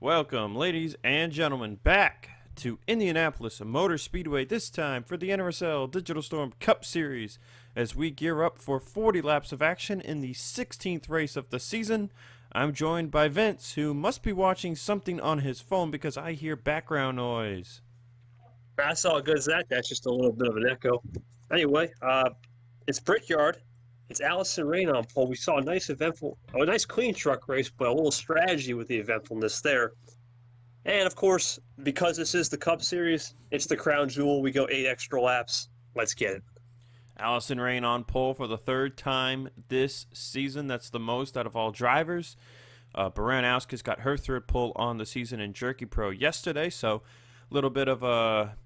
Welcome, ladies and gentlemen, back to Indianapolis Motor Speedway, this time for the NRSL Digital Storm Cup Series, as we gear up for 40 laps of action in the 16th race of the season. I'm joined by Vince, who must be watching something on his phone because I hear background noise. That's all good, Zach. That's just a little bit of an echo. Anyway, it's Brickyard. It's Allyson Rayne on pole. We saw a nice clean truck race, but a little strategy with the eventfulness there. And of course, because this is the Cup Series, it's the crown jewel. We go 8 extra laps. Let's get it. Allyson Rayne on pole for the third time this season. That's the most out of all drivers. Baranowski's got her third pole on the season in Jerky Pro yesterday, so a little bit of a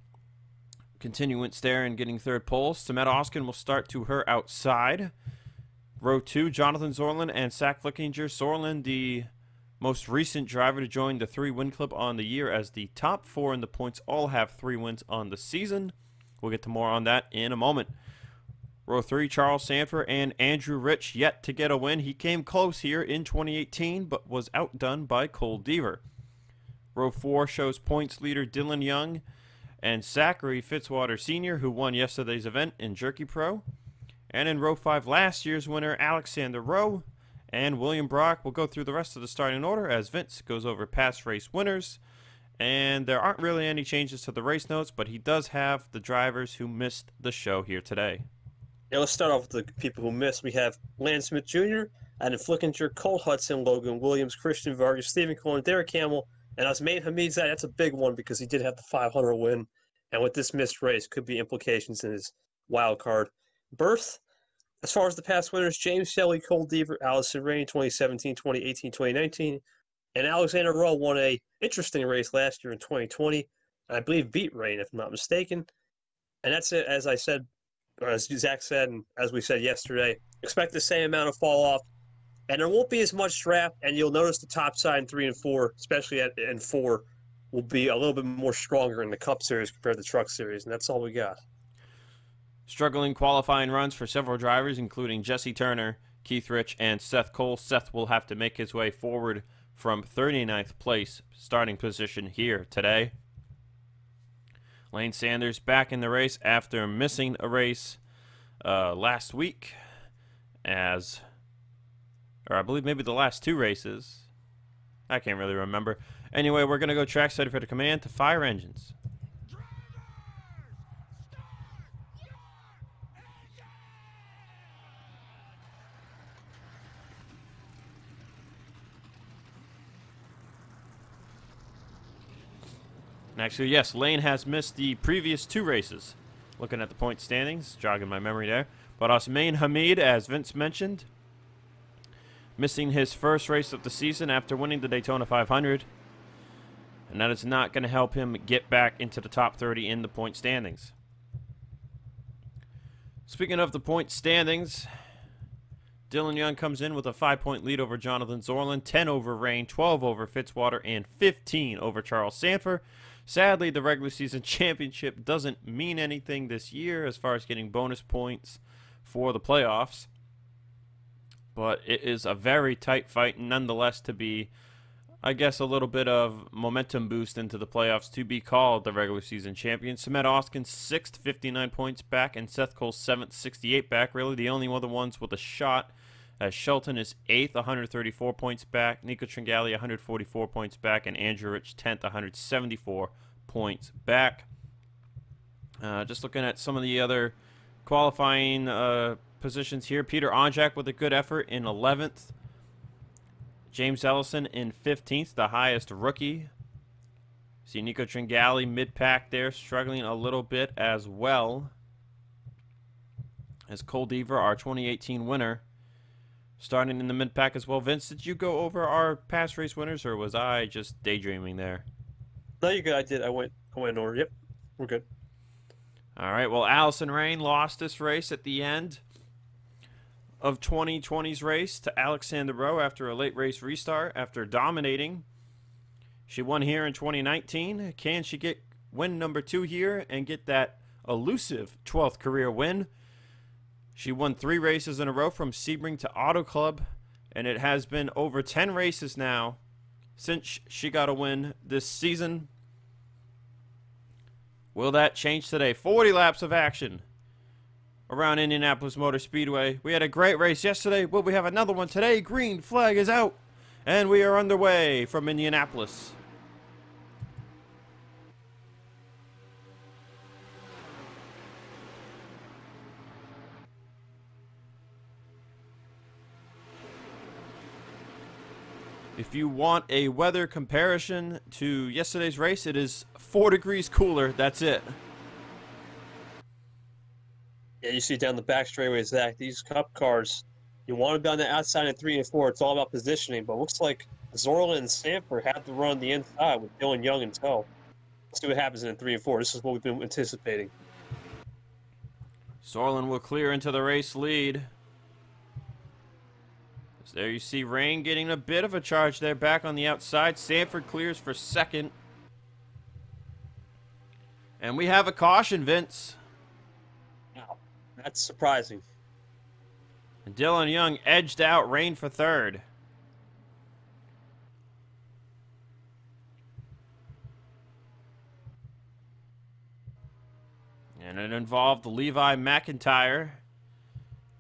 continuance there in getting third pole. Samette Oskin will start to her outside. Row 2, Jonathan Zorlin and Zach Flickinger. Zorlin, the most recent driver to join the 3-win club on the year, as the top 4 in the points all have 3 wins on the season. We'll get to more on that in a moment. Row 3, Charles Sanford and Andrew Rich yet to get a win. He came close here in 2018, but was outdone by Cole Deaver. Row 4 shows points leader Dylan Young and Zachary Fitzwater Sr., who won yesterday's event in Jerky Pro. And in row 5, last year's winner Alexander Rowe and William Brock. Will go through the rest of the starting order as Vince goes over past race winners. And there aren't really any changes to the race notes, but he does have the drivers who missed the show here today. Yeah, let's start off with the people who missed. We have Lance Smith Jr., Adam Flickinger, Cole Hudson, Logan Williams, Christian Vargas, Stephen Cohen, Derek Hamill, and Osmane Hamid. That's a big one because he did have the 500 win. And with this missed race, could be implications in his wild card berth. As far as the past winners, James Shelly, Cole Deaver, Allyson Rayne, 2017, 2018, 2019. And Alexander Rowe won a interesting race last year in 2020. And I believe beat Rayne, if I'm not mistaken. And that's it, as I said, or as Zach said, and as we said yesterday, expect the same amount of fall off. And there won't be as much draft, and you'll notice the top side in 3 and 4, especially in 4, will be a little bit more stronger in the Cup Series compared to the Truck Series, and that's all we got. Struggling qualifying runs for several drivers, including Jesse Turner, Keith Rich, and Seth Cole. Seth will have to make his way forward from 39th place starting position here today. Lane Sanders back in the race after missing a race last week, or I believe maybe the last 2 races. I can't really remember. Anyway, we're going to go trackside for the command to fire engines. And actually, yes, Lane has missed the previous 2 races. Looking at the point standings, jogging my memory there. But Osmane Hamid, as Vince mentioned, missing his first race of the season after winning the Daytona 500. And that is not going to help him get back into the top 30 in the point standings. Speaking of the point standings, Dylan Young comes in with a 5-point lead over Jonathan Zorlin, 10 over Rayne, 12 over Fitzwater, and 15 over Charles Sanford. Sadly, the regular season championship doesn't mean anything this year as far as getting bonus points for the playoffs. But it is a very tight fight nonetheless to be, I guess, a little bit of momentum boost into the playoffs to be called the regular season champion. Samette Oskin 6th, 59 points back, and Seth Cole 7th, 68 back. Really the only other ones with a shot, as Shelton is 8th, 134 points back. Nico Tringali 144 points back, and Andrew Rich 10th, 174 points back. Just looking at some of the other qualifying positions here. Peter Onjak with a good effort in 11th. James Ellison in 15th, the highest rookie. See Nico Tringali mid-pack there, struggling a little bit as well. As Cole Deaver, our 2018 winner, starting in the mid-pack as well. Vince, did you go over our past race winners, or was I just daydreaming there? No, you're good. I did. I went in order. Yep, we're good. All right, well, Allyson Rayne lost this race at the end of 2020's race to Alexander Rowe after a late race restart after dominating. She won here in 2019. Can she get win number 2 here and get that elusive 12th career win? She won 3 races in a row from Sebring to Auto Club, and it has been over 10 races now since she got a win this season. Will that change today? 40 laps of action around Indianapolis Motor Speedway. We had a great race yesterday. Will we have another one today? Green flag is out. And we are underway from Indianapolis. If you want a weather comparison to yesterday's race, it is 4 degrees cooler. That's it. Yeah, you see down the back straightaway, Zach, these Cup cars, you want to be on the outside in 3 and 4. It's all about positioning, but it looks like Zorla and Sanford have to run the inside with Dylan Young in tow. Let's see what happens in 3 and 4. This is what we've been anticipating. Sorlin will clear into the race lead. So there you see Rayne getting a bit of a charge there back on the outside. Sanford clears for second. And we have a caution, Vince. Wow, that's surprising. And Dylan Young edged out Rayne for third. And it involved Levi McIntyre,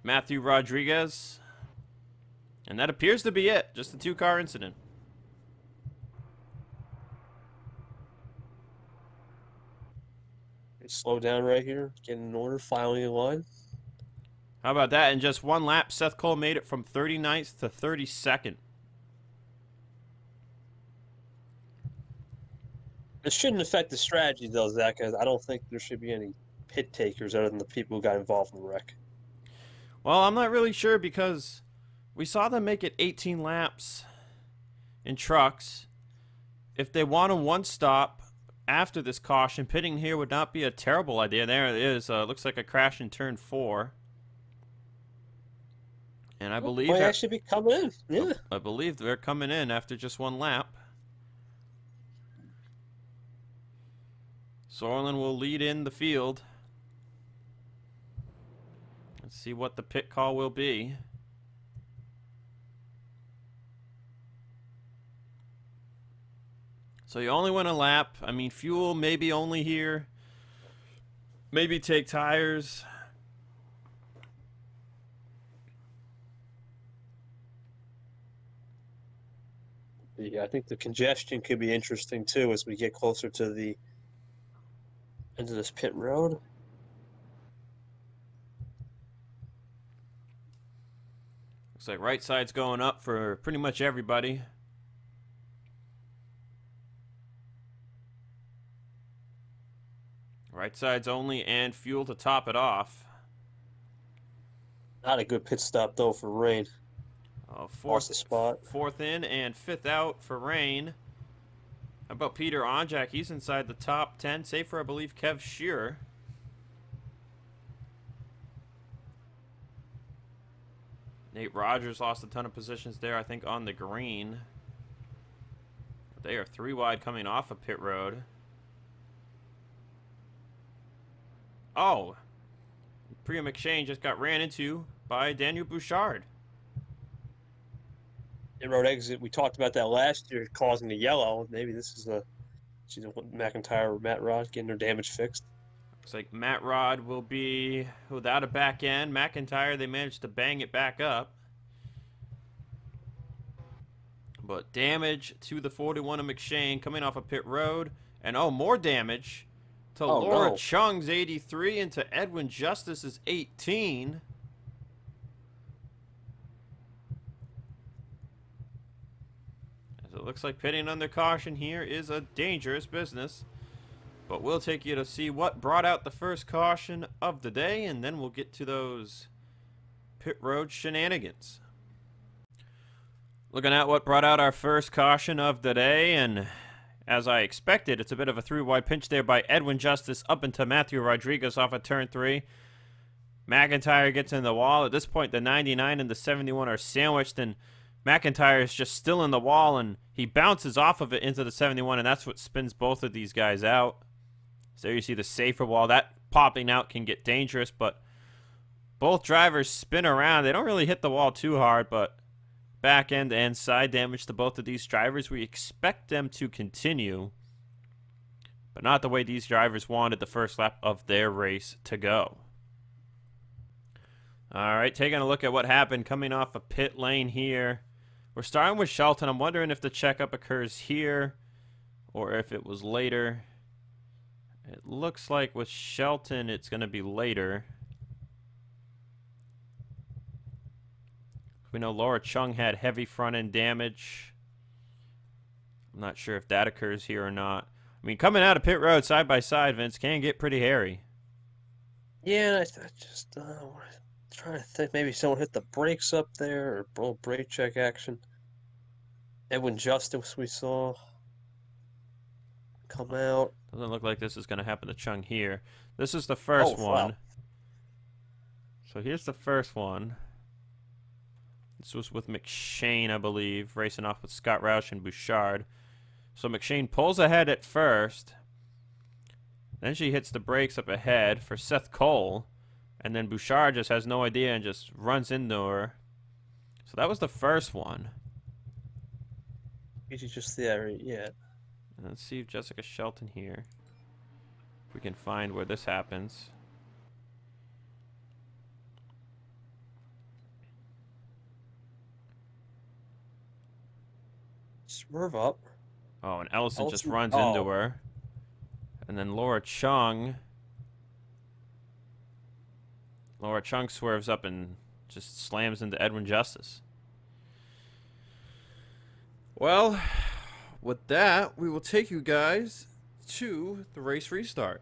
Matthew Rodriguez, and that appears to be it. Just a 2-car incident. Slow down right here. Get in order. Filing in line. How about that? In just 1 lap, Seth Cole made it from 39th to 32nd. It shouldn't affect the strategy, though, Zach, because I don't think there should be any pit takers other than the people who got involved in the wreck. Well, I'm not really sure because we saw them make it 18 laps in trucks. If they want a 1-stop after this caution, pitting here would not be a terrible idea. There it is. Looks like a crash in turn 4. And I believe might actually be coming in. Yeah. I believe they're coming in after just 1 lap. Sorlin will lead in the field. Let's see what the pit call will be. So you only win a lap. I mean, fuel maybe only here. Maybe take tires. Yeah, I think the congestion could be interesting, too, as we get closer to the end of this pit road. Looks like right side's going up for pretty much everybody. Right side's only, and fuel to top it off. Not a good pit stop, though, for Rayne. Fourth the spot. 4th in and 5th out for Rayne. How about Peter Onjak? He's inside the top 10. Safer, I believe, Kev Shearer. Nate Rogers lost a ton of positions there, I think, on the green. They are 3 wide coming off of pit road. Oh, Priya McShane just got ran into by Daniel Bouchard. In-road exit, we talked about that last year, causing the yellow. Maybe this is McIntyre or Matt Rod getting their damage fixed. Looks like Matt Rod will be without a back end. McIntyre, they managed to bang it back up. But damage to the 41 of McShane coming off of pit road. And oh, more damage to Laura Chung's 83 and to Edwin Justice's 18. It looks like pitting under caution here is a dangerous business. But we'll take you to see what brought out the first caution of the day, and then we'll get to those pit road shenanigans. Looking at what brought out our first caution of the day, and as I expected, it's a bit of a 3-wide pinch there by Edwin Justice up into Matthew Rodriguez off of turn 3. McIntyre gets in the wall. At this point, the 99 and the 71 are sandwiched, and McIntyre is just still in the wall, and he bounces off of it into the 71, and that's what spins both of these guys out. So there you see the safer wall. That popping out can get dangerous, but both drivers spin around. They don't really hit the wall too hard, but back end and side damage to both of these drivers. We expect them to continue, but not the way these drivers wanted the first lap of their race to go. All right, taking a look at what happened coming off a pit lane here. We're starting with Shelton. I'm wondering if the checkup occurs here or if it was later. It looks like with Shelton, it's going to be later. We know Laura Chung had heavy front-end damage. I'm not sure if that occurs here or not. I mean, coming out of pit road side by side, Vince, can get pretty hairy. Yeah, I just trying to think. Maybe someone hit the brakes up there, or a little brake check action. Edwin Justice we saw come out. Doesn't look like this is going to happen to Chung here. This is the first one. Wow. So here's the first one. This was with McShane, I believe, racing off with Scott Roush and Bouchard. So McShane pulls ahead at first. Then she hits the brakes up ahead for Seth Cole. And then Bouchard just has no idea and just runs into her. So that was the first one. Did you just see that right yet? Let's see if Jessica Shelton here. If we can find where this happens. Swerve up. Oh, and Allyson just runs into her. And then Laura Chung swerves up and just slams into Edwin Justice. Well, with that, we will take you guys to the race restart.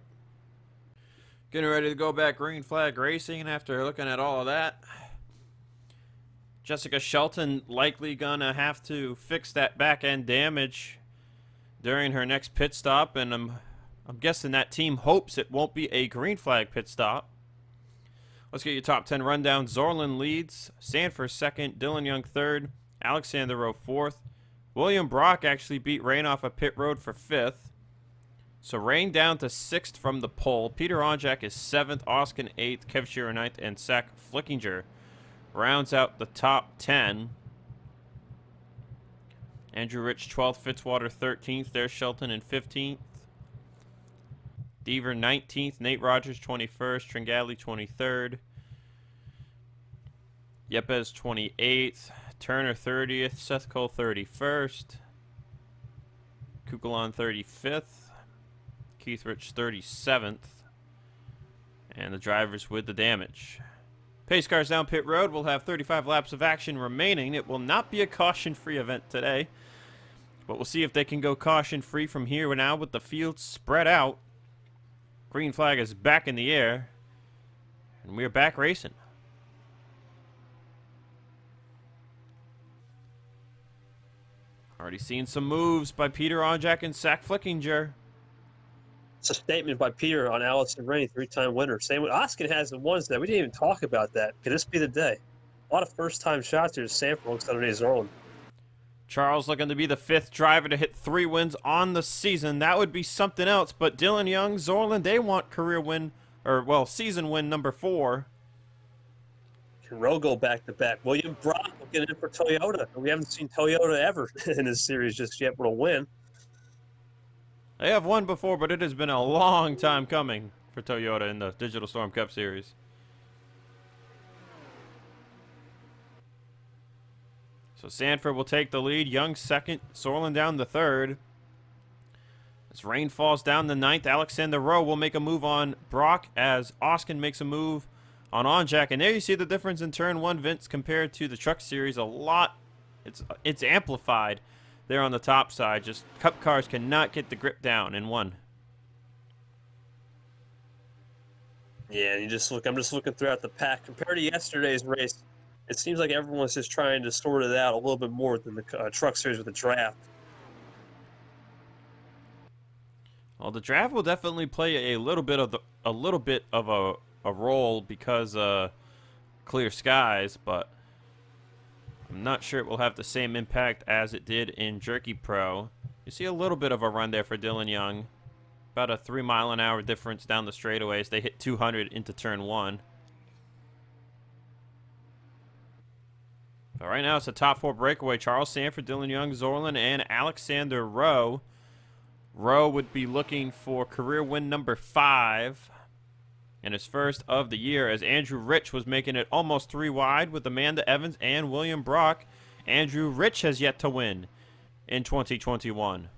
Getting ready to go back green flag racing after looking at all of that. Jessica Shelton likely gonna have to fix that back end damage during her next pit stop, and I'm guessing that team hopes it won't be a green flag pit stop. Let's get your top 10 rundown. Zorlin leads, Sanford second, Dylan Young third, Alexander Rowe fourth. William Brock actually beat Rayne off a pit road for fifth. So Rayne down to sixth from the pole. Peter Onjak is seventh, Oskin eighth, Kev Shearer ninth, and Zach Flickinger rounds out the top 10. Andrew Rich 12th, Fitzwater 13th, there's Shelton in 15th. Deaver 19th, Nate Rogers 21st, Tringali 23rd. Yepes 28th, Turner 30th, Seth Cole 31st. Kukulon 35th, Keith Rich 37th. And the drivers with the damage. Pace cars down pit road will have 35 laps of action remaining. It will not be a caution-free event today, but we'll see if they can go caution-free from here now with the field spread out. Green flag is back in the air, and we're back racing. Already seen some moves by Peter Onjak and Zach Flickinger. It's a statement by Peter on Allyson Rayne, three-time winner. Same with Oskin has the ones that we didn't even talk about that. Could this be the day? A lot of first-time shots here. Sanford looks underneath Zorlin. Charles looking to be the fifth driver to hit 3 wins on the season. That would be something else. But Dylan Young, Zorlin, they want career win, or, well, season win number 4. Can Rowe go back-to-back? William Brock will get in for Toyota. We haven't seen Toyota ever in this series just yet with a win. They have won before, but it has been a long time coming for Toyota in the Digital Storm Cup Series. So Sanford will take the lead. Young second. Zorlin down the third. As Rayne falls down the ninth, Alexander Rowe will make a move on Brock as Oskin makes a move on Onjak. And there you see the difference in turn 1, Vince, compared to the Truck Series. A lot. It's amplified there on the top side. Just Cup cars cannot get the grip down in 1. Yeah, and I'm just looking throughout the pack. Compared to yesterday's race, it seems like everyone's just trying to sort it out a little bit more than the Truck Series with the draft. Well, the draft will definitely play a little bit of a role because clear skies, but I'm not sure it will have the same impact as it did in Jerky Pro. You see a little bit of a run there for Dylan Young. About a 3-mile-an-hour difference down the straightaways. They hit 200 into turn 1. But right now it's a top 4 breakaway. Charles Sanford, Dylan Young, Zorlin, and Alexander Rowe. Rowe would be looking for career win number 5 and his first of the year, as Andrew Rich was making it almost 3 wide with Amanda Evans and William Brock. Andrew Rich has yet to win in 2021.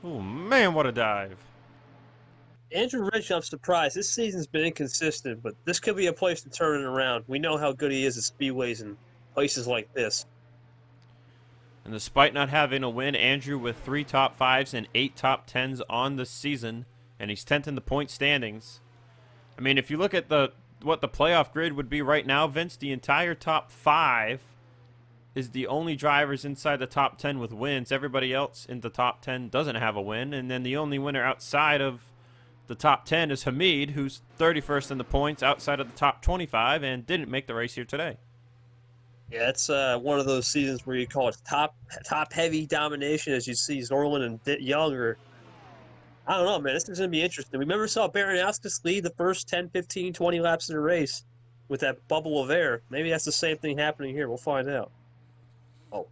Oh, man, what a dive. Andrew Rich, I'm surprised. This season's been inconsistent, but this could be a place to turn it around. We know how good he is at speedways and places like this. And despite not having a win, Andrew with 3 top 5s and 8 top 10s on the season, and he's 10th in the point standings. I mean, if you look at what the playoff grid would be right now, Vince, the entire top 5 is the only drivers inside the top 10 with wins. Everybody else in the top 10 doesn't have a win, and then the only winner outside of the top 10 is Hamid, who's 31st in the points outside of the top 25 and didn't make the race here today. Yeah, it's one of those seasons where you call it top heavy domination, as you see Zorlin and Young. Or I don't know, man. This is going to be interesting. We remember saw Baranowskis lead the first 10, 15, 20 laps of the race with that bubble of air. Maybe that's the same thing happening here. We'll find out. Oh.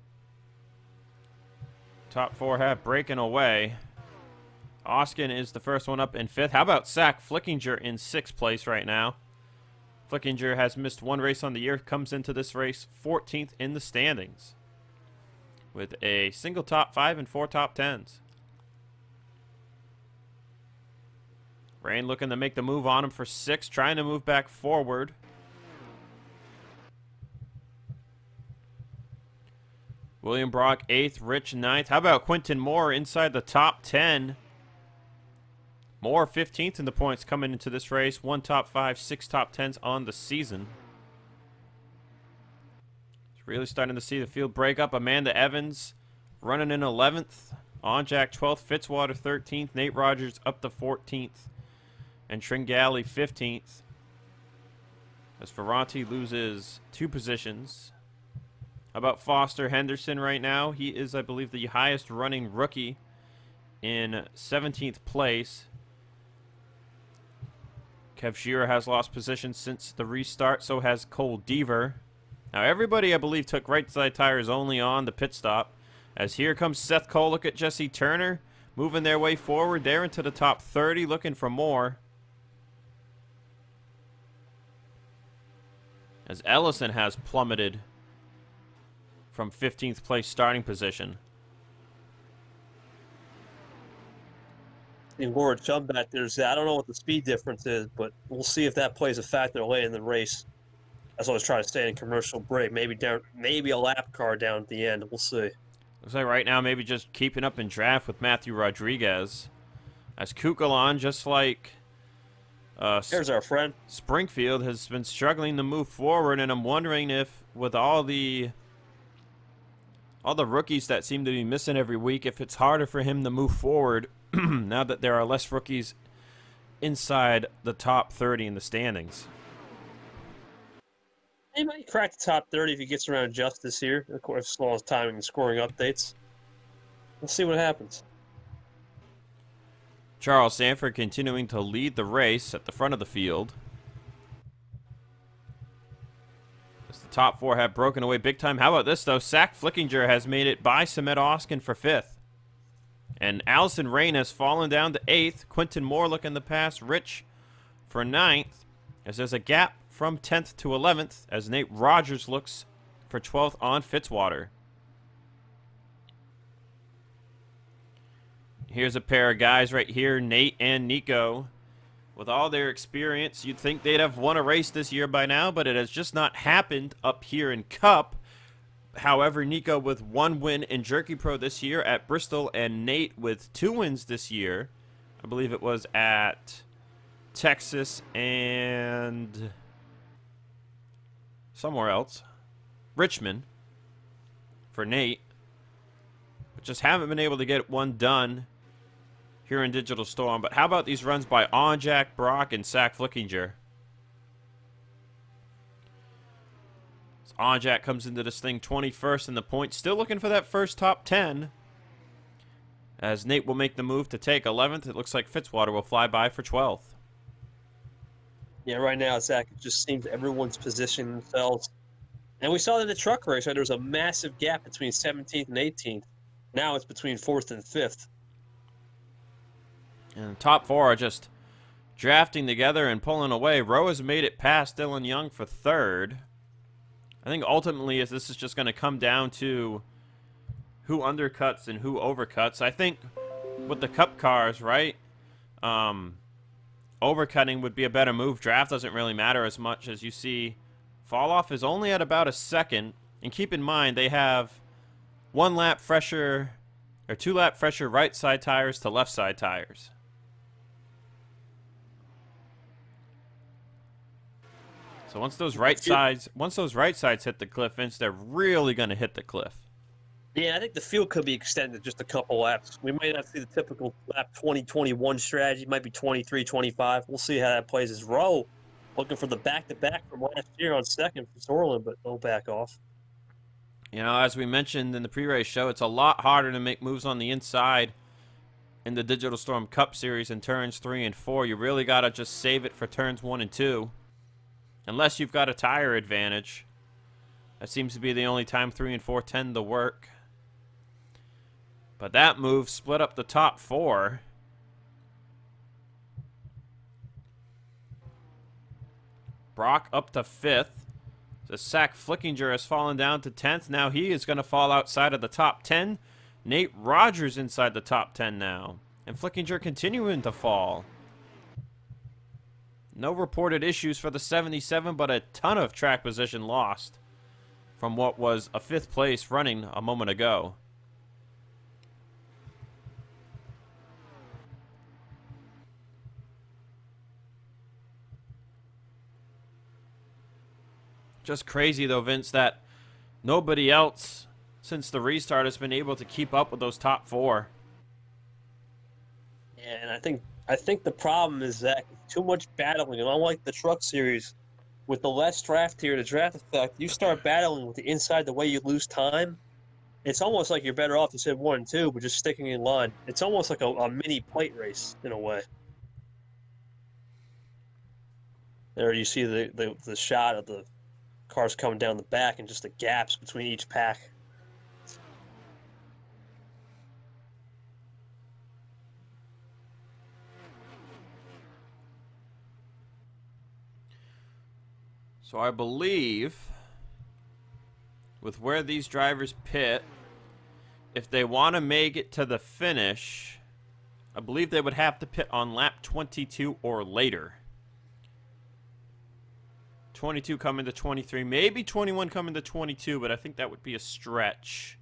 Top 4 have breaking away. Oskin is the first one up in 5th. How about Zach Flickinger in 6th place right now? Flickinger has missed 1 race on the year, comes into this race 14th in the standings with a single top 5 and 4 top 10s. Rayne looking to make the move on him for 6, trying to move back forward. William Brock 8th, Rich 9th. How about Quinton Moore inside the top 10? Moore 15th in the points coming into this race. 1 top 5, 6 top 10s on the season. It's really starting to see the field break up. Amanda Evans running in 11th. Onjack 12th. Fitzwater 13th. Nate Rogers up to 14th. And Tringali 15th. As Ferranti loses 2 positions. How about Foster Henderson right now? He is, I believe, the highest running rookie in 17th place. Kev Shearer has lost position since the restart. So has Cole Deaver. Now, everybody, I believe, took right side tires only on the pit stop. As here comes Seth Cole. Look at Jesse Turner moving their way forward there into the top 30, looking for more. As Ellison has plummeted from 15th place starting position. In Ward Chumback, I don't know what the speed difference is, but we'll see if that plays a factor late in the race. That's what I was trying to say in commercial break. Maybe a lap car down at the end. We'll see. Looks like right now maybe just keeping up in draft with Matthew Rodriguez. As Kukulon, just like There's our friend. Springfield, has been struggling to move forward, and I'm wondering if with all the rookies that seem to be missing every week, if it's harder for him to move forward now that there are less rookies inside the top 30 in the standings. He might crack the top 30 if he gets around Justice here. Of course, as long as timing and scoring updates. We'll see what happens. Charles Sanford continuing to lead the race at the front of the field. As the top 4 have broken away big time. How about this, though? Zach Flickinger has made it by Samet Oskin for 5th. And Allyson Rayne has fallen down to 8th. Quinton Moore looking to pass Rich for 9th. As there's a gap from 10th to 11th as Nate Rogers looks for 12th on Fitzwater. Here's a pair of guys right here, Nate and Nico. With all their experience, you'd think they'd have won a race this year by now, but it has just not happened up here in Cup. However, Nico with 1 win in Jerky Pro this year at Bristol, and Nate with 2 wins this year. I believe it was at Texas and somewhere else. Richmond for Nate. But just haven't been able to get one done here in Digital Storm. But how about these runs by Onjack, Brock, and Zach Flickinger? Onjack comes into this thing 21st in the points. Still looking for that first top 10. As Nate will make the move to take 11th. It looks like Fitzwater will fly by for 12th. Yeah, right now, Zach, it just seems everyone's positioning themselves. And we saw that in the truck race, right? There was a massive gap between 17th and 18th. Now it's between 4th and 5th. And the top four are just drafting together and pulling away. Rowe has made it past Dylan Young for third. I think ultimately this is just going to come down to who undercuts and who overcuts. I think with the cup cars, right, overcutting would be a better move. Draft doesn't really matter as much. As you see, fall off is only at about a second. And keep in mind, they have 1 lap fresher or 2 lap fresher right side tires to left side tires. So once those right sides hit the cliff, Vince, they're really going to hit the cliff. Yeah, I think the field could be extended just a couple laps. We might not see the typical lap 20-21 strategy. It might be 23-25. We'll see how that plays. As Rowe looking for the back-to-back from last year on second for Zorlin, but no back off. You know, as we mentioned in the pre-race show, it's a lot harder to make moves on the inside in the Digital Storm Cup Series in turns 3 and 4. You really got to just save it for turns 1 and 2. Unless you've got a tire advantage. That seems to be the only time 3 and 4 tend to work. But that move split up the top 4. Brock up to 5th. The Zach Flickinger has fallen down to 10th. Now he is going to fall outside of the top 10. Nate Rogers inside the top 10 now. And Flickinger continuing to fall. No reported issues for the 77, but a ton of track position lost from what was a 5th place running a moment ago. Just crazy, though, Vince, that nobody else since the restart has been able to keep up with those top 4. Yeah, and I think the problem is that too much battling. And unlike the truck series, with the less draft here, the draft effect, you start battling with the inside the way you lose time. It's almost like you're better off to say 1 and 2, but just sticking in line. It's almost like a mini plate race in a way. There you see the shot of the cars coming down the back and just the gaps between each pack. So I believe with where these drivers pit, if they want to make it to the finish, I believe they would have to pit on lap 22 or later. 22 coming to 23, maybe 21 coming to 22, but I think that would be a stretch.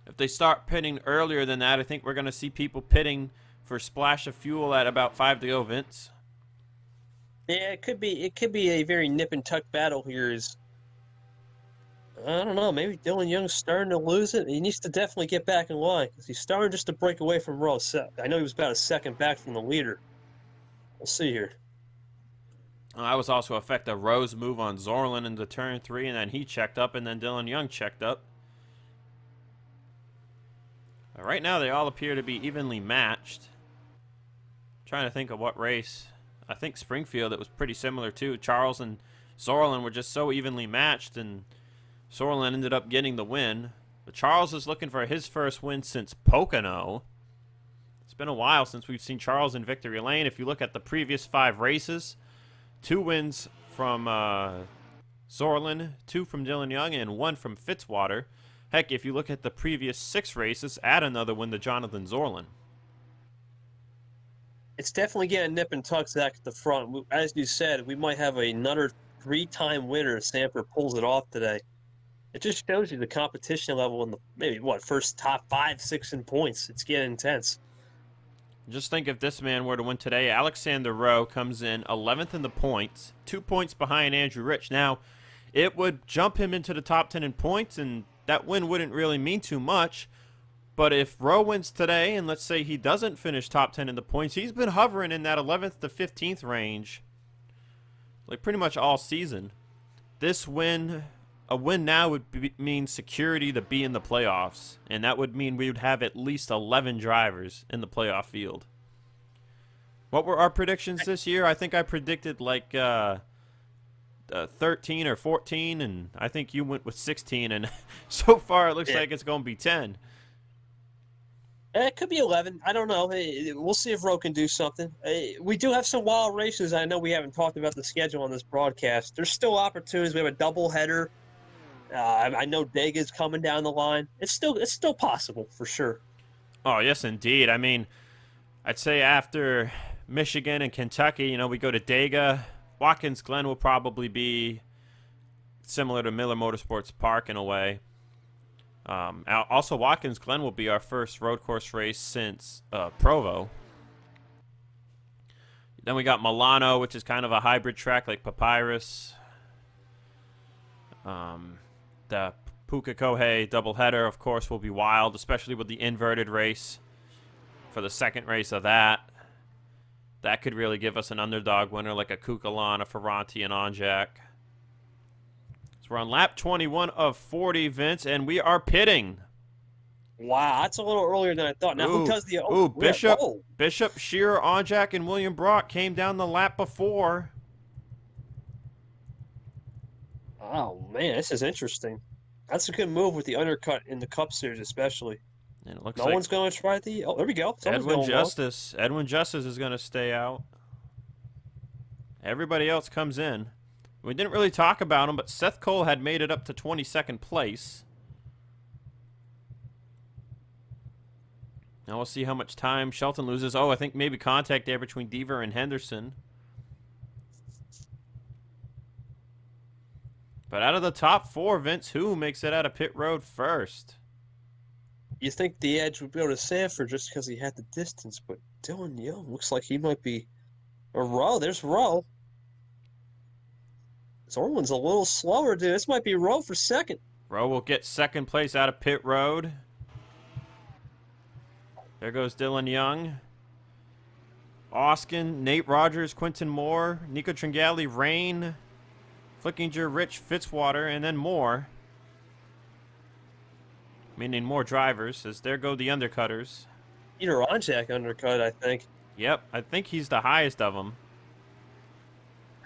If they start pitting earlier than that, I think we're going to see people pitting for splash of fuel at about 5 to go, Vince. Yeah, it could be a very nip and tuck battle here. I don't know, maybe Dylan Young's starting to lose it. He needs to definitely get back in line because he's starting just to break away from Rowe. I know he was about a second back from the leader. We'll see here. That was also affected Rowe's move on Zorlin into turn 3, and then he checked up, and then Dylan Young checked up. But right now, they all appear to be evenly matched. I'm trying to think of what race. I think Springfield, it was pretty similar too. Charles and Zorlin were just so evenly matched, and Zorlin ended up getting the win. But Charles is looking for his first win since Pocono. It's been a while since we've seen Charles in victory lane. If you look at the previous 5 races, 2 wins from Zorlin, 2 from Dylan Young, and 1 from Fitzwater. Heck, if you look at the previous 6 races, add another win to Jonathan Zorlin. It's definitely getting nip and tuck, Zach, at the front. As you said, we might have another 3-time winner if Sanford pulls it off today. It just shows you the competition level in the maybe, first top 5, 6 in points. It's getting intense. Just think if this man were to win today, Alexander Rowe comes in 11th in the points, 2 points behind Andrew Rich. Now, it would jump him into the top 10 in points, and that win wouldn't really mean too much. But if Rowe wins today, and let's say he doesn't finish top 10 in the points, he's been hovering in that 11th to 15th range, like pretty much all season. This win, a win now would mean security to be in the playoffs, and that would mean we would have at least 11 drivers in the playoff field. What were our predictions this year? I think I predicted like 13 or 14, and I think you went with 16, and so far it looks like it's going to be 10. It could be 11. I don't know. We'll see if Rowe can do something. We do have some wild races. I know we haven't talked about the schedule on this broadcast. There's still opportunities. We have a doubleheader. I know Dega's coming down the line. It's still possible for sure. Oh, yes, indeed. I mean, I'd say after Michigan and Kentucky, you know, we go to Dega. Watkins Glen will probably be similar to Miller Motorsports Park in a way. Also, Watkins Glen will be our first road course race since Provo. Then we got Milano, which is kind of a hybrid track like Papyrus. The Pukekohe doubleheader, of course, will be wild, especially with the inverted race for the second race of that. That could really give us an underdog winner like a Kukalan, a Ferranti, and Onjak. So we're on lap 21 of 40, Vince, and we are pitting. Wow, that's a little earlier than I thought. Now, who does the... Bishop, Shearer, Onjak, and William Brock came down the lap before. Oh, man, this is interesting. That's a good move with the undercut in the Cup Series especially. And it looks no one's going to try the... Oh, there we go. Edwin Justice. Edwin Justice is going to stay out. Everybody else comes in. We didn't really talk about him, but Seth Cole had made it up to 22nd place. Now we'll see how much time Shelton loses. Oh, I think maybe contact there between Deaver and Henderson. But out of the top four, Vince, who makes it out of pit road first? You think the edge would go to Sanford just because he had the distance, but Dylan Young looks like he might be a Rowe. There's Rowe. Zorman's a little slower, dude. This might be Rowe for second. Rowe will get second place out of pit road. There goes Dylan Young. Oskin, Nate Rogers, Quinton Moore, Nico Tringali, Rayne, Flickinger, Rich, Fitzwater, and then more. Meaning more drivers, as there go the undercutters. Peter Onjak undercut, I think. Yep, I think he's the highest of them.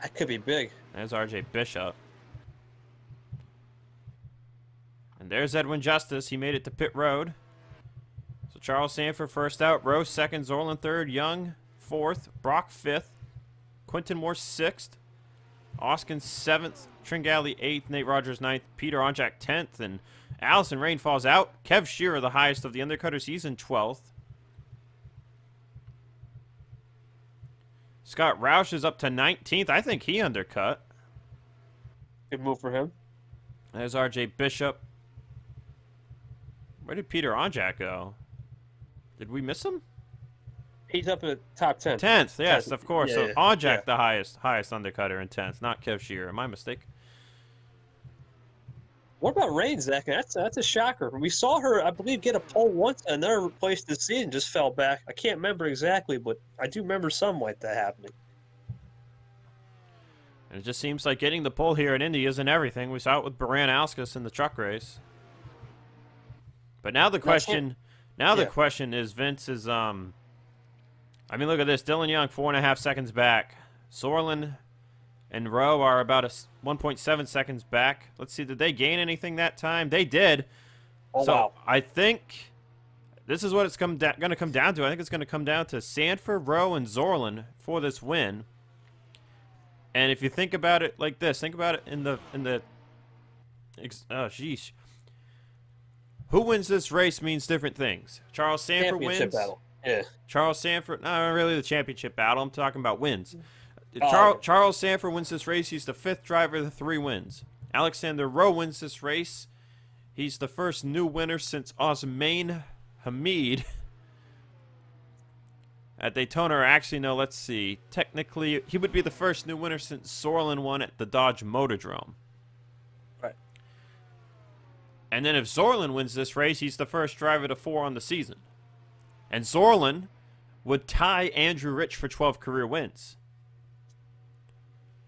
That could be big. There's RJ Bishop. And there's Edwin Justice. He made it to pit road. So Charles Sanford first out. Rowe second. Zorlin third. Young fourth. Brock fifth. Quinton Moore sixth. Oskin seventh. Tringali eighth. Nate Rogers ninth. Peter Onjak 10th. And Allyson Rayne falls out. Kev Shearer, the highest of the undercutters. He's in 12th. Scott Roush is up to 19th. I think he undercut. Good move for him. There's RJ Bishop. Where did Peter Onjak go? Did we miss him? He's up in the top 10. 10th, yes, of course. Yeah, so yeah. Onjak, the highest undercutter in 10th, not Kev Shearer. My mistake. What about Rayne, Zach? That's a shocker. We saw her, I believe, get a pole once, and another place this season just fell back. I can't remember exactly, but I do remember something like that happening. And it just seems like getting the pole here in Indy isn't everything. We saw it with Baran Auskus in the truck race. But now the question, the question is, Vince is, I mean, look at this. Dylan Young, 4.5 seconds back. Sorlin and Rowe are about 1.7 seconds back. Let's see, did they gain anything that time? They did. Oh, so wow. I think this is what it's going to come down to. I think it's going to come down to Sanford, Rowe, and Zorlin for this win. And if you think about it like this, think about it in the sheesh. Who wins this race means different things. Charles Sanford wins. Battle. Yeah. Charles Sanford, not really the championship battle. I'm talking about wins. Oh. Charles Sanford wins this race. He's the 5th driver of the 3 wins. Alexander Rowe wins this race. He's the first new winner since Osman Hamid at Daytona. Or actually, no, let's see. Technically, he would be the first new winner since Sorlin won at the Dodge Motordrome. Right. And then if Zorlin wins this race, he's the first driver to 4 on the season. And Zorlin would tie Andrew Rich for 12 career wins.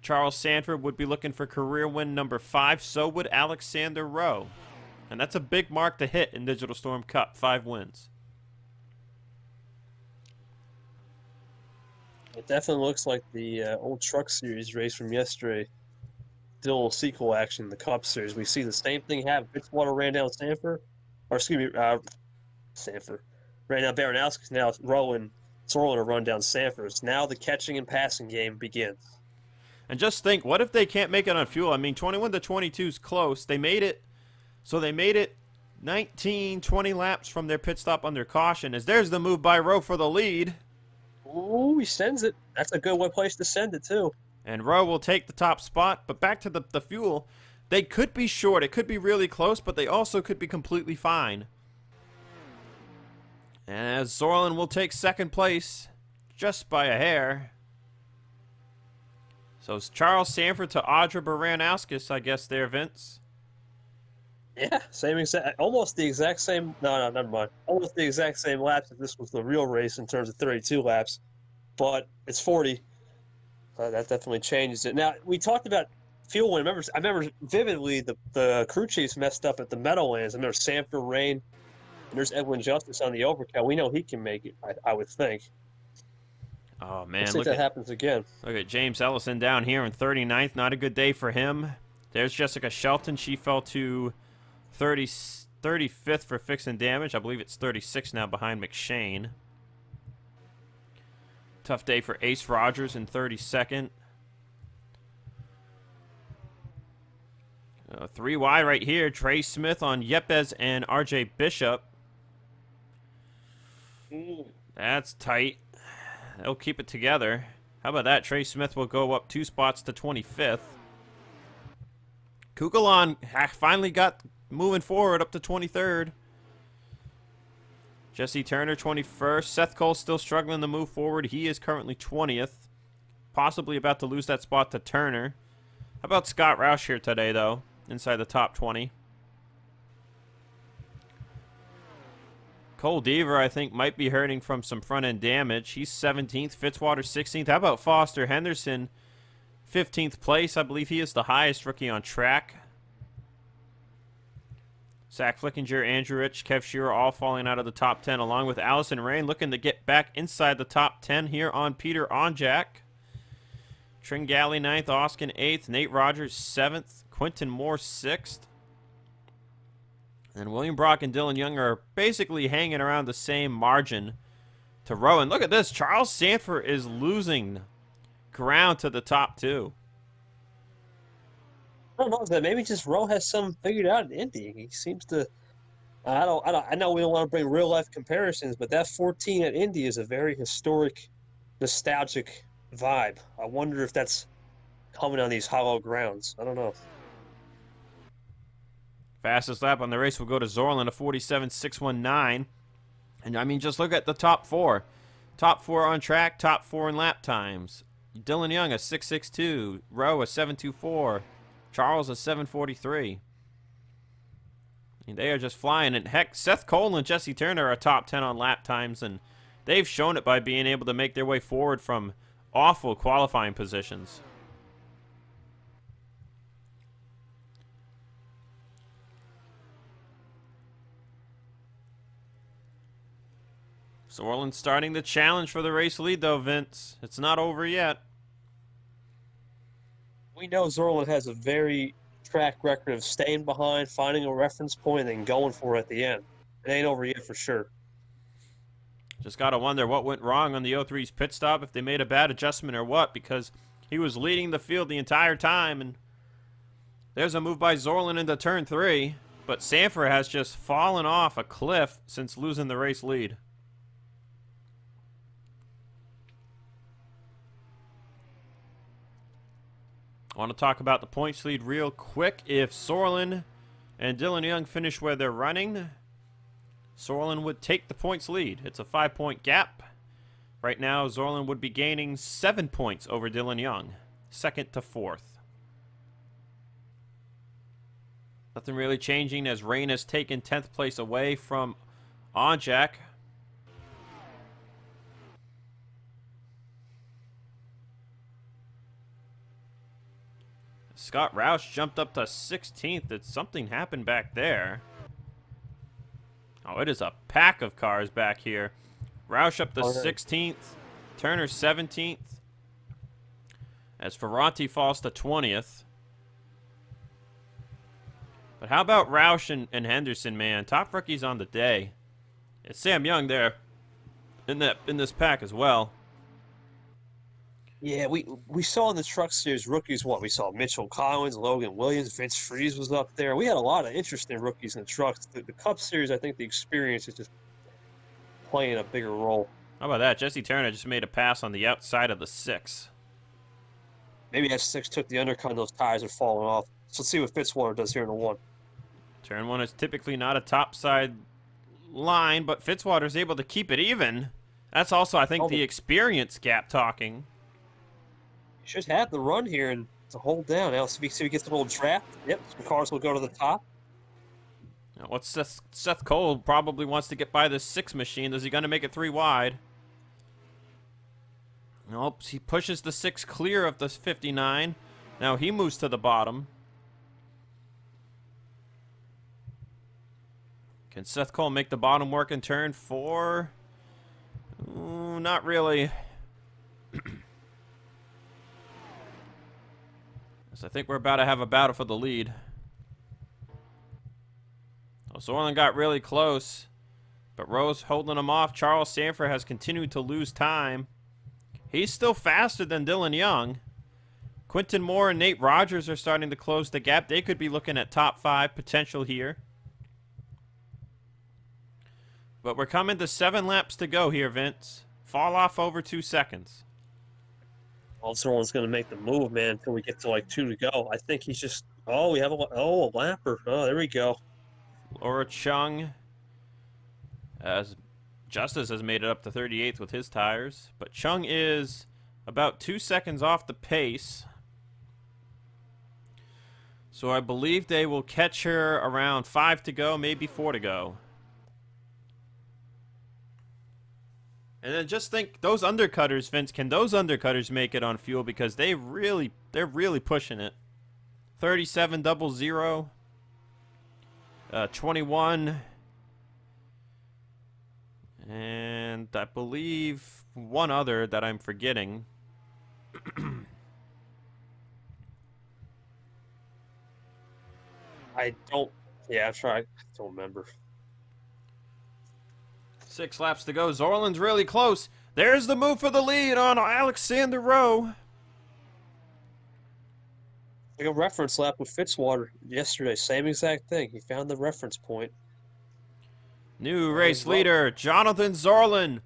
Charles Sanford would be looking for career win number 5. So would Alexander Rowe. And that's a big mark to hit in Digital Storm Cup. 5 wins. It definitely looks like the old Truck Series race from yesterday. Still sequel action, the Cup Series. We see the same thing happen. Fitzwater ran down Sanford, or excuse me, Sanford ran down Baranowski. Now Rowe and Sorlin are run down Sanford. Now the catching and passing game begins. And just think, what if they can't make it on fuel? I mean, 21 to 22 is close. They made it, so they made it 19, 20 laps from their pit stop under caution. As there's the move by Rowe for the lead. Ooh, he sends it. That's a good place to send it, too. And Rowe will take the top spot. But back to the fuel. They could be short. It could be really close, but they also could be completely fine. As Zorlin will take second place just by a hair. So it's Charles Sanford to Audra Baranowskis, I guess, there, Vince. Yeah, same exact, almost the exact same. No, never mind. Almost the exact same laps if this was the real race in terms of 32 laps, but it's 40. That definitely changes it. Now we talked about fuel. I remember vividly the crew chiefs messed up at the Meadowlands. I remember Sanford, Rayne, and there's Edwin Justice on the overcut. We know he can make it. I would think. Oh man, Let's see if that happens again. Look at James Ellison down here in 39th. Not a good day for him. There's Jessica Shelton. She fell to 35th for fixing damage. I believe it's 36 now behind McShane. Tough day for Ace Rogers in 32nd. 3 wide right here. Trey Smith on Yepes and RJ Bishop. That's tight. They'll keep it together. How about that? Trey Smith will go up 2 spots to 25th. Kukulon finally got moving forward up to 23rd. Jesse Turner 21st. Seth Cole still struggling to move forward. He is currently 20th. Possibly about to lose that spot to Turner. How about Scott Roush here today, though? Inside the top 20. Cole Deaver, I think, might be hurting from some front-end damage. He's 17th. Fitzwater 16th. How about Foster Henderson? 15th place. I believe he is the highest rookie on track. Zach Flickinger, Andrew Rich, Kev Shearer all falling out of the top 10, along with Allyson Rayne looking to get back inside the top 10 here on Peter Onjack. Tringali 9th, Oskin 8th, Nate Rogers 7th, Quentin Moore 6th. And William Brock and Dylan Young are basically hanging around the same margin to Rowan. Look at this. Charles Sanford is losing ground to the top 2. I don't know that maybe just Rowe has some figured out in Indy. He seems to. I know we don't want to bring real life comparisons, but that 14 at Indy is a very historic, nostalgic vibe. I wonder if that's coming on these hollow grounds. I don't know. Fastest lap on the race will go to Zorlin, a 47.619. And I mean, just look at the top 4. Top 4 on track, top 4 in lap times. Dylan Young, a 6.62. Rowe, a 7.24. Charles, a 7.43. And they are just flying. And heck, Seth Cole and Jesse Turner are top 10 on lap times. And they've shown it by being able to make their way forward from awful qualifying positions. Zorlin starting the challenge for the race lead, though, Vince. It's not over yet. We know Zorlin has a very track record of staying behind, finding a reference point, and then going for it at the end. It ain't over yet for sure. Just got to wonder what went wrong on the 03's pit stop, if they made a bad adjustment or what, because he was leading the field the entire time. And there's a move by Zorlin into turn 3, but Sanford has just fallen off a cliff since losing the race lead. I want to talk about the points lead real quick. If Zorlin and Dylan Young finish where they're running, Zorlin would take the points lead. It's a 5-point gap. Right now, Zorlin would be gaining 7 points over Dylan Young, 2nd to 4th. Nothing really changing as Rayne has taken 10th place away from Onjack. Scott Roush jumped up to 16th. Something happened back there. Oh, it is a pack of cars back here. Roush up to 16th. Turner 17th. As Ferranti falls to 20th. But how about Roush and Henderson, man? Top rookies on the day. It's Sam Young there in this pack as well. Yeah, we saw in the Truck Series rookies what? We saw Mitchell Collins, Logan Williams, Vince Freeze was up there. We had a lot of interesting rookies in the Trucks. The Cup Series, I think the experience is just playing a bigger role. How about that? Jesse Turner just made a pass on the outside of the 6. Maybe that 6 took the undercut and those tires are falling off. So let's see what Fitzwater does here in the 1. Turn 1 is typically not a topside line, but Fitzwater's able to keep it even. That's also, I think, the experience gap talking. Should have the run here and to hold down. Now, see if he gets a little draft. Yep, some cars will go to the top. Now, what's Seth Cole probably wants to get by this 6 machine. Is he going to make it 3 wide? Nope, he pushes the 6 clear of the 59. Now he moves to the bottom. Can Seth Cole make the bottom work in turn 4? Ooh, not really. So I think we're about to have a battle for the lead. Oh, Zorlin got really close, but Rowe's holding him off. Charles Sanford has continued to lose time. He's still faster than Dylan Young. Quinton Moore and Nate Rogers are starting to close the gap. They could be looking at top 5 potential here. But we're coming to 7 laps to go here, Vince. Fall off over 2 seconds. Well, Zorlin's going to make the move, man, until we get to like 2 to go. I think he's just, oh, we have a lapper. Oh, there we go. Laura Chung, as Justice has made it up to 38th with his tires. But Chung is about 2 seconds off the pace. So I believe they will catch her around 5 to go, maybe 4 to go. And then just think, those undercutters, Vince, can those undercutters make it on fuel? Because they're really pushing it. 3700, 21, and I believe one other that I'm forgetting. I don't remember. 6 laps to go. Zorlin's really close. There's the move for the lead on Alexander Rowe. Like a reference lap with Fitzwater yesterday. Same exact thing. He found the reference point. New race leader, Jonathan Zorlin.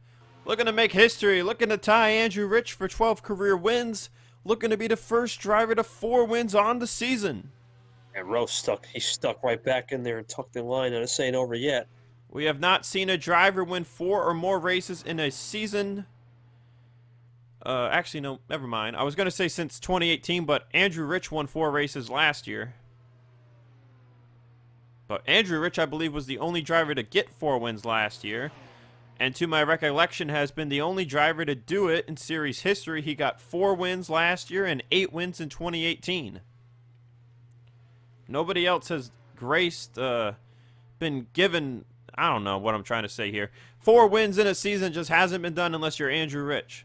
Looking to make history. Looking to tie Andrew Rich for 12 career wins. Looking to be the first driver to 4 wins on the season. And Rowe he's stuck right back in there and tucked in line, and this ain't over yet. We have not seen a driver win 4 or more races in a season. Actually, no, never mind. I was going to say since 2018, but Andrew Rich won 4 races last year. But Andrew Rich, I believe, was the only driver to get 4 wins last year. And to my recollection, has been the only driver to do it in series history. He got 4 wins last year and 8 wins in 2018. Nobody else has graced, been given... I don't know what I'm trying to say here. 4 wins in a season just hasn't been done unless you're Andrew Rich.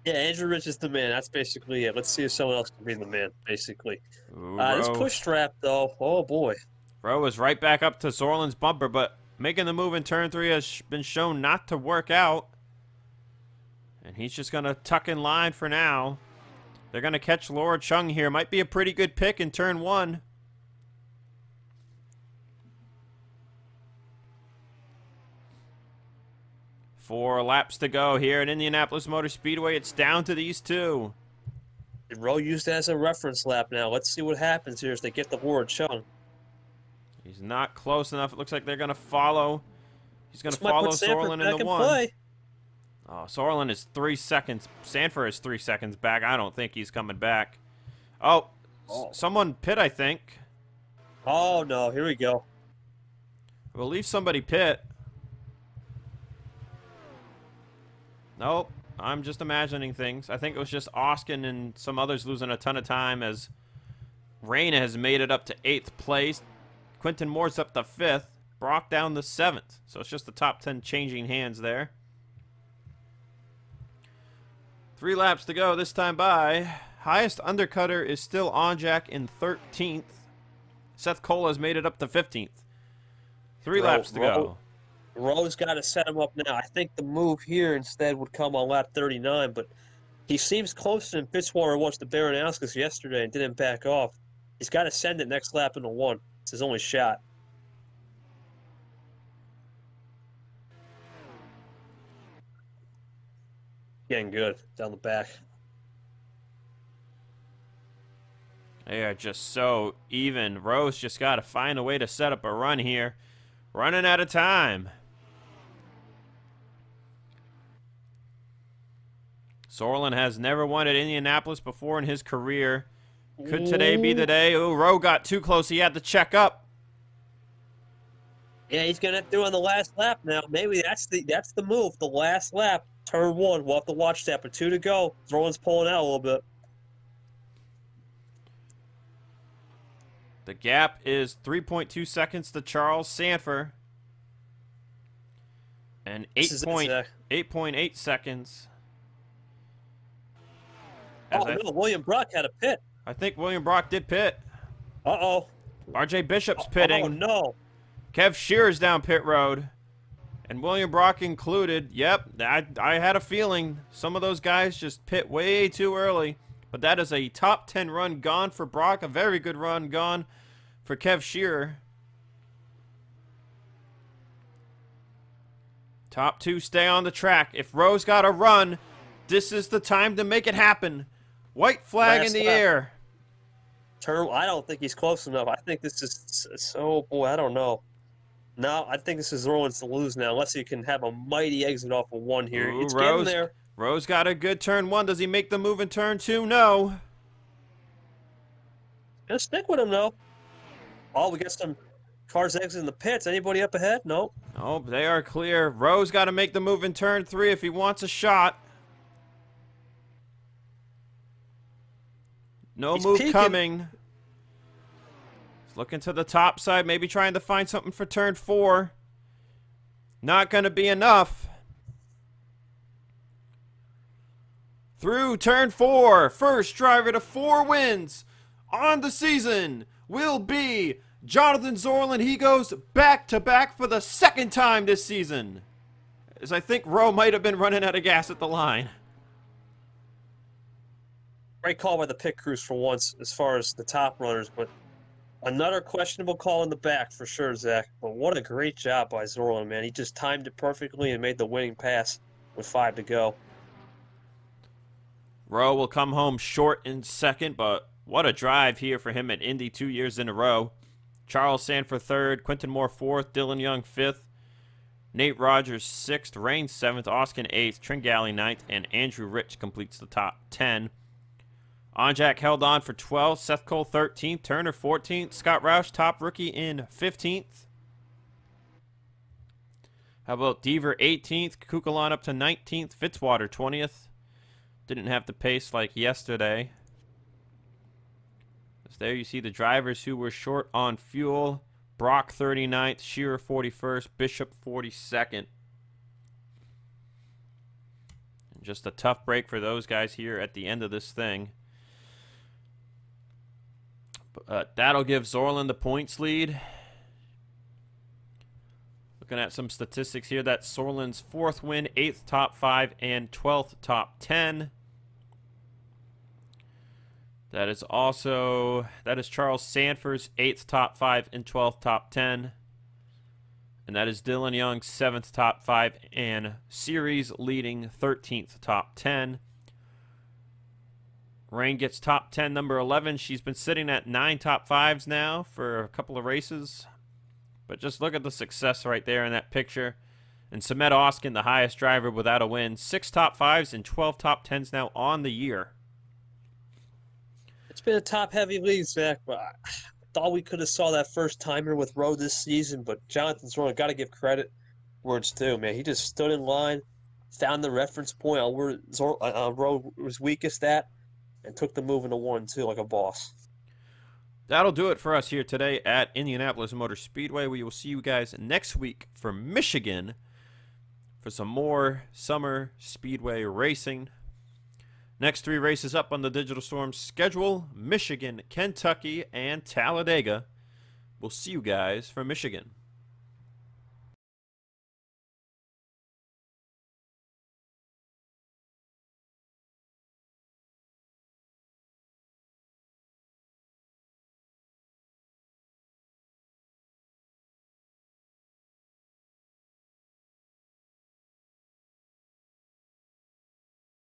Yeah, Andrew Rich is the man. That's basically it. Let's see if someone else can be the man, basically. Ooh, this push strap, though, oh boy. Rowe is right back up to Zorlin's bumper, but making the move in turn 3 has been shown not to work out. And he's just going to tuck in line for now. They're going to catch Laura Chung here. Might be a pretty good pick in turn 1. Four laps to go here at Indianapolis Motor Speedway. It's down to these 2. Rowe used it as a reference lap now. Let's see what happens here as they get the Laura Chung. He's not close enough. It looks like they're going to follow. He's going to follow Zorlin in the 1. Play. Oh, Zorlin is 3 seconds. Sanford is 3 seconds back. I don't think he's coming back. Oh, someone pit, I think. Oh, no. Here we go. I believe somebody pit. Nope, I'm just imagining things. I think it was just Oskin and some others losing a ton of time as Rayne has made it up to 8th place. Quinton Moore's up to 5th. Brock down to 7th. So it's just the top 10 changing hands there. 3 laps to go this time by. Highest undercutter is still on Jack in 13th. Seth Cole has made it up to 15th. 3 laps to go. Rowe's got to set him up now. I think the move here instead would come on lap 39, but he seems closer than Fitzwater was to Baranowskis yesterday and didn't back off. He's got to send it next lap into 1. It's his only shot. Getting good down the back. They are just so even. Rowe's just got to find a way to set up a run here. Running out of time. Zorlin has never won at Indianapolis before in his career. Could today be the day? Oh, Rowe got too close. He had to check up. Yeah, he's going to have to do it on the last lap now. Maybe that's the move. The last lap, turn 1. We'll have to watch that. But 2 to go. Zorlin's pulling out a little bit. The gap is 3.2 seconds to Charles Sanford. And 8.8 seconds. Oh, no, William Brock had a pit. I think William Brock did pit. Uh-oh. RJ Bishop's pitting. Oh, no. Kev Shearer's down pit road. And William Brock included. Yep, I had a feeling some of those guys just pit way too early. But that is a top 10 run gone for Brock. A very good run gone for Kev Shearer. Top 2 stay on the track. If Rowe's got a run, this is the time to make it happen. White flag in the air. I don't think he's close enough. I think this is so, boy, I don't know. No, I think this is Zorlin's to lose now, unless he can have a mighty exit off of 1 here. It's getting there. Rowe's got a good turn 1. Does he make the move in turn 2? No. Gonna stick with him, though. Oh, we got some cars exiting the pits. Anybody up ahead? Nope. Oh, they are clear. Rowe's got to make the move in turn 3 if he wants a shot. No move coming. He's looking to the top side, maybe trying to find something for turn 4. Not going to be enough. Through turn 4, first driver to 4 wins on the season will be Jonathan Zorlin. He goes back-to-back for the 2nd time this season, as I think Rowe might have been running out of gas at the line. Great call by the pit crews for once as far as the top runners, but another questionable call in the back for sure, Zach. But what a great job by Zorlin, man. He just timed it perfectly and made the winning pass with 5 to go. Rowe will come home short in 2nd, but what a drive here for him at Indy 2 years in a row. Charles Sanford 3rd, Quentin Moore 4th, Dylan Young 5th, Nate Rogers 6th, Rain 7th, Oskin 8th, Tringali 9th, and Andrew Rich completes the top 10. Onjak held on for 12th, Seth Cole 13th, Turner 14th, Scott Roush top rookie in 15th. How about Deaver 18th, Kukulon up to 19th, Fitzwater 20th. Didn't have the pace like yesterday. So there you see the drivers who were short on fuel. Brock 39th, Shearer 41st, Bishop 42nd. And just a tough break for those guys here at the end of this thing. But that'll give Zorlin the points lead. Looking at some statistics here, that's Zorlin's 4th win, 8th top 5, and 12th top 10. That is Charles Sanford's 8th top 5 and 12th top 10. And that is Dylan Young's 7th top 5 and series leading 13th top 10. Rain gets top 10, number 11. She's been sitting at 9 top 5s now for a couple of races. But just look at the success right there in that picture. And Samet Oskin, the highest driver without a win. 6 top 5s and 12 top 10s now on the year. It's been a top-heavy lead, Zach, but I thought we could have saw that first timer with Rowe this season, but Jonathan Zorlin, got to give credit where it's due, man. He just stood in line, found the reference point on where Rowe was weakest at, and took the move into 1-2 like a boss. That'll do it for us here today at Indianapolis Motor Speedway. We will see you guys next week for Michigan for some more summer speedway racing. Next 3 races up on the Digital Storm schedule: Michigan, Kentucky, and Talladega. We'll see you guys from Michigan.